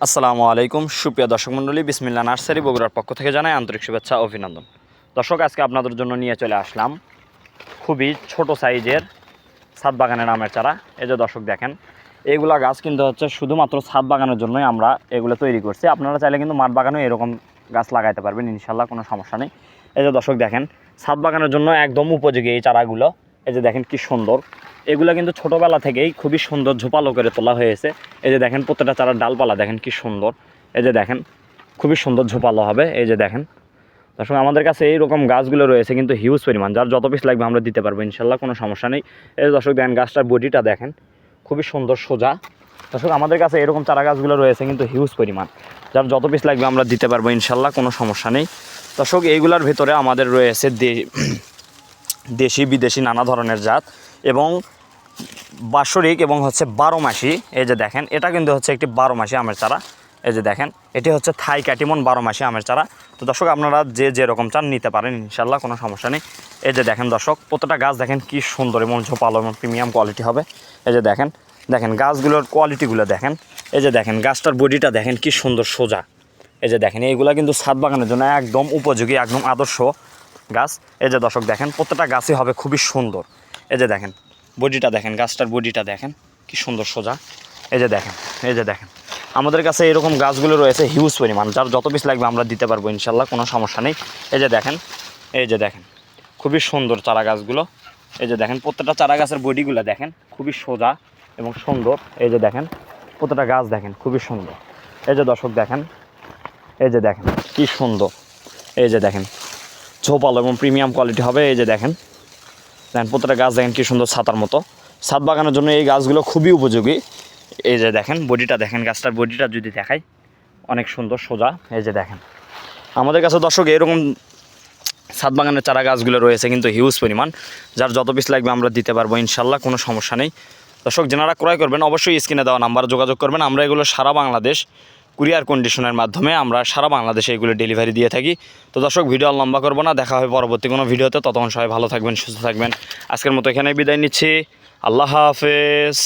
আসসালামু আলাইকুম সুপ্রিয় দর্শক মণ্ডলী, বিসমিল্লাহ নার্সারি বগুড়ার পক্ষ থেকে জানাই আন্তরিক শুভেচ্ছা ও অভিনন্দন। দর্শক, আজকে আপনাদের জন্য নিয়ে চলে আসলাম খুবই ছোট সাইজের ছাদ বাগানের আমের চারা। এই যে দর্শক দেখেন, এইগুলা গাছ কিন্তু হচ্ছে শুধুমাত্র ছাদ বাগানের জন্যই আমরা এগুলো তৈরি করছি। আপনারা চাইলে কিন্তু মাঠ বাগানেও এরকম গাছ লাগাইতে পারবেন, ইনশাল্লাহ কোনো সমস্যা নেই। এই যে দর্শক দেখেন, ছাদ বাগানের জন্য একদম উপযোগী এই চারাগুলো। এই যে দেখেন কি সুন্দর, এগুলো কিন্তু ছোটোবেলা থেকেই খুবই সুন্দর ঝোপালো করে তোলা হয়েছে। এই যে দেখেন প্রত্যেকটা চারার ডালপালা দেখেন কি সুন্দর। এই যে দেখেন খুবই সুন্দর ঝোপালো হবে। এই যে দেখেন দর্শক, আমাদের কাছে এইরকম গাছগুলো রয়েছে কিন্তু হিউজ পরিমাণ, যার যত পিস লাগবে আমরা দিতে পারবো ইনশাল্লাহ, কোনো সমস্যা নেই। এই যে দর্শক দেখেন, গাছটার বডিটা দেখেন খুবই সুন্দর সোজা। দর্শক, আমাদের কাছে এরকম চারা গাছগুলো রয়েছে কিন্তু হিউজ পরিমাণ, যার যত পিস লাগবে আমরা দিতে পারবো ইনশাল্লাহ, কোনো সমস্যা নেই। দর্শক, এইগুলোর ভিতরে আমাদের রয়েছে দেশি বিদেশি নানা ধরনের জাত এবং বাৎসরিক এবং হচ্ছে 12 মাসি। এই যে দেখেন, এটা কিন্তু হচ্ছে একটি 12 মাসি আমের চারা। এই যে দেখেন, এটি হচ্ছে থাই কাটিমন 12 মাসি আমের চারা। তো দর্শক, আপনারা যে যেরকম চান নিতে পারেন ইনশাল্লাহ, কোনো সমস্যা নেই। এই যে দেখেন দর্শক, প্রত্যেকটা গাছ দেখেন কি সুন্দর এবং ঝোপালো এবং প্রিমিয়াম কোয়ালিটি হবে। এই যে দেখেন দেখেন গাছগুলোর কোয়ালিটিগুলো দেখেন। এই যে দেখেন গাছটার বডিটা দেখেন কি সুন্দর সোজা। এই যে দেখেন, এইগুলা কিন্তু ছাদ বাগানের জন্য একদম উপযোগী, একদম আদর্শ গাছ। এই যে দর্শক দেখেন, প্রত্যেকটা গাছই হবে খুবই সুন্দর। এই যে দেখেন বডিটা দেখেন, গাছটার বডিটা দেখেন কি সুন্দর সোজা। এই যে দেখেন, এই যে দেখেন আমাদের কাছে এরকম গাছগুলো রয়েছে হিউজ পরিমাণ, যার যত পিস লাগবে আমরা দিতে পারবো ইনশাল্লাহ, কোনো সমস্যা নেই। এই যে দেখেন, এই যে দেখেন খুবই সুন্দর চারা গাছগুলো। এই যে দেখেন প্রত্যেকটা চারা গাছের বডিগুলো দেখেন খুবই সোজা এবং সুন্দর। এই যে দেখেন প্রত্যেকটা গাছ দেখেন খুবই সুন্দর। এই যে দর্শক দেখেন, এই যে দেখেন কি সুন্দর। এই যে দেখেন ঝোপালো এবং প্রিমিয়াম কোয়ালিটি হবে। এই যে দেখেন প্রত্যেকটা গাছ দেখেন কি সুন্দর, ছাতার মতো। ছাদ বাগানের জন্য এই গাছগুলো খুবই উপযোগী। এই যে দেখেন বডিটা দেখেন, গাছটার বডিটা যদি দেখাই অনেক সুন্দর সোজা। এই যে দেখেন আমাদের কাছে দর্শক এরকম ছাদ বাগানের চারা গাছগুলো রয়েছে কিন্তু হিউজ পরিমাণ, যার যত পিস লাগবে আমরা দিতে পারবো ইনশাল্লাহ, কোনো সমস্যা নেই। দর্শক, যারা ক্রয় করবেন অবশ্যই স্ক্রিনে দেওয়া নাম্বারে যোগাযোগ করবেন। আমরা এগুলো সারা বাংলাদেশ কুরিয়ার কন্ডিশনের মাধ্যমে আমরা সারা বাংলাদেশে এগুলো ডেলিভারি দিয়ে থাকি। তো দর্শক, ভিডিও লম্বা করবো না, দেখা হবে পরবর্তী কোনো ভিডিওতে। ততক্ষণ সবাই ভালো থাকবেন, সুস্থ থাকবেন। আজকের মতো এখানেই বিদায় নিচ্ছি। আল্লাহ হাফেজ।